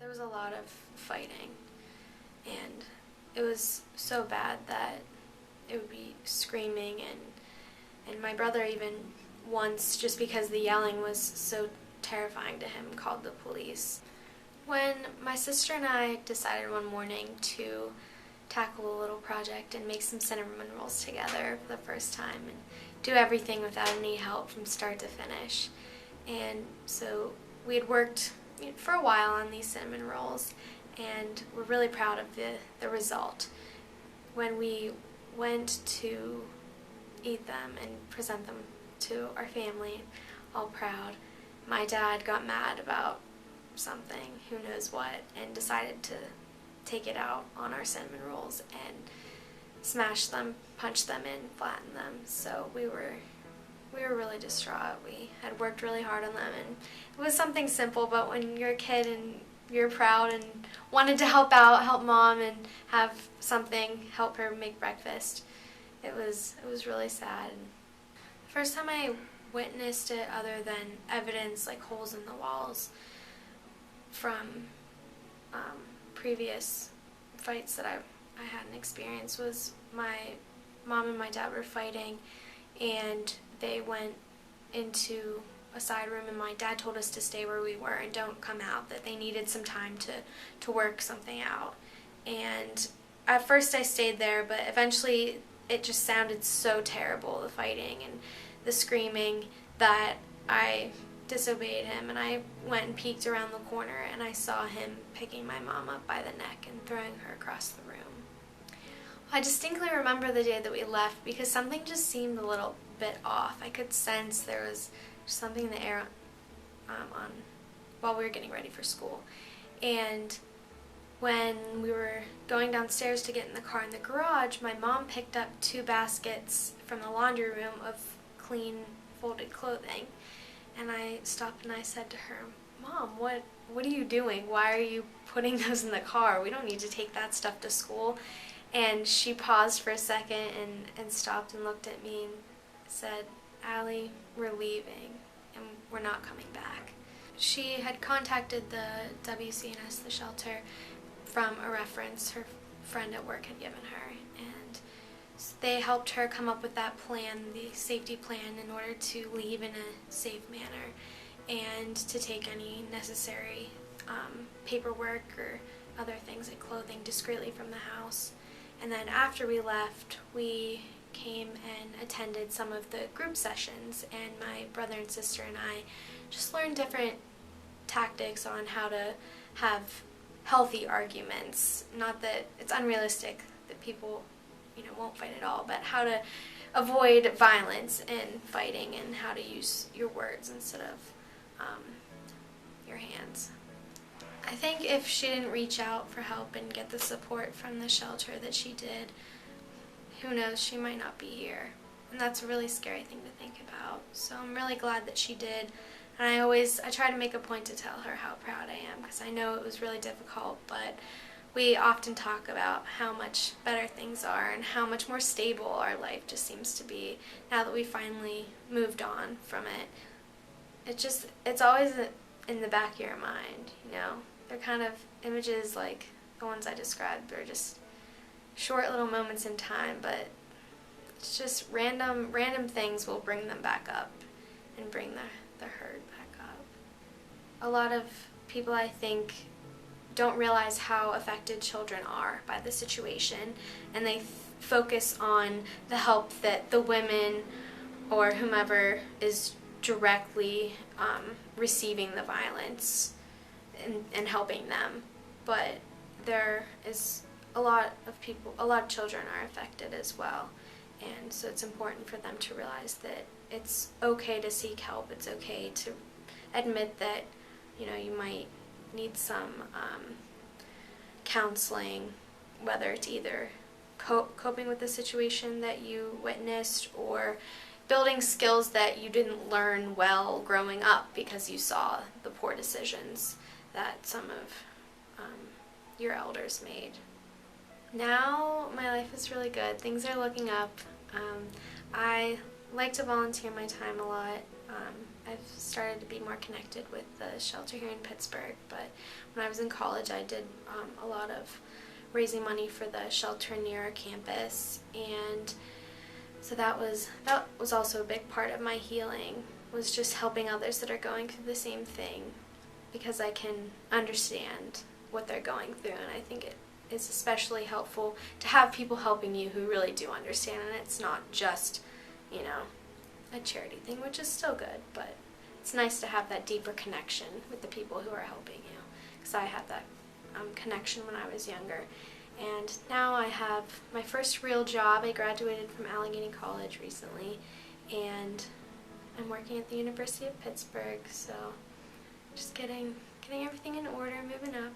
There was a lot of fighting, and it was so bad that it would be screaming, and my brother even once, just because the yelling was so terrifying to him, called the police. When my sister and I decided one morning to tackle a little project and make some cinnamon rolls together for the first time and do everything without any help from start to finish. And so we had worked for a while on these cinnamon rolls, and we're really proud of the result. When we went to eat them and present them to our family, all proud, my dad got mad about something, who knows what, and decided to take it out on our cinnamon rolls and smash them, punch them in, flatten them. So we were really distraught. We had worked really hard on them, and it was something simple, but when you're a kid and you're proud and wanted to help out, help mom and have something, help her make breakfast, it was really sad. And the first time I witnessed it, other than evidence like holes in the walls from previous fights that I hadn't experienced, was my mom and my dad were fighting, and they went into a side room, and my dad told us to stay where we were and don't come out, that they needed some time to work something out. And at first I stayed there, but eventually it just sounded so terrible, the fighting and the screaming, that I disobeyed him, and I went and peeked around the corner, and I saw him picking my mom up by the neck and throwing her across the room. I distinctly remember the day that we left because something just seemed a little bit off. I could sense there was something in the air while we were getting ready for school. And when we were going downstairs to get in the car in the garage, my mom picked up 2 baskets from the laundry room of clean folded clothing. And I stopped and I said to her, "Mom, what are you doing? Why are you putting those in the car? We don't need to take that stuff to school." And she paused for a second and stopped and looked at me and said, "Allie, we're leaving and we're not coming back." She had contacted the WCNS, the shelter, from a reference her friend at work had given her, and they helped her come up with that plan, the safety plan, in order to leave in a safe manner and to take any necessary paperwork or other things like clothing discreetly from the house. And then after we left, we came and attended some of the group sessions, and my brother and sister and I just learned different tactics on how to have healthy arguments. Not that it's unrealistic that people won't fight at all, but how to avoid violence and fighting, and how to use your words instead of your hands. I think if she didn't reach out for help and get the support from the shelter that she did, who knows, she might not be here. And that's a really scary thing to think about. So I'm really glad that she did. And I try to make a point to tell her how proud I am, because I know it was really difficult, but we often talk about how much better things are and how much more stable our life just seems to be now that we finally moved on from it. It's always in the back of your mind, They're kind of images like the ones I described. They're just short little moments in time, but it's just random things will bring them back up and bring the hurt back up. A lot of people, I think, don't realize how affected children are by the situation, and they focus on the help that the women or whomever is directly receiving the violence and helping them. But there is a lot of children are affected as well, and so it's important for them to realize that it's okay to seek help. It's okay to admit that you might need some counseling, whether it's either coping with the situation that you witnessed or building skills that you didn't learn well growing up because you saw the poor decisions that some of your elders made. Now my life is really good. Things are looking up. I like to volunteer my time a lot I've started to be more connected with the shelter here in Pittsburgh, but when I was in college I did a lot of raising money for the shelter near our campus, and so that was also a big part of my healing, was just helping others that are going through the same thing, because I can understand what they're going through, and I think it is especially helpful to have people helping you who really do understand, and it's not just, you know, a charity thing, which is still good, but it's nice to have that deeper connection with the people who are helping you, because I had that connection when I was younger. And now I have my first real job. I graduated from Allegheny College recently, and I'm working at the University of Pittsburgh, so just getting everything in order, moving up.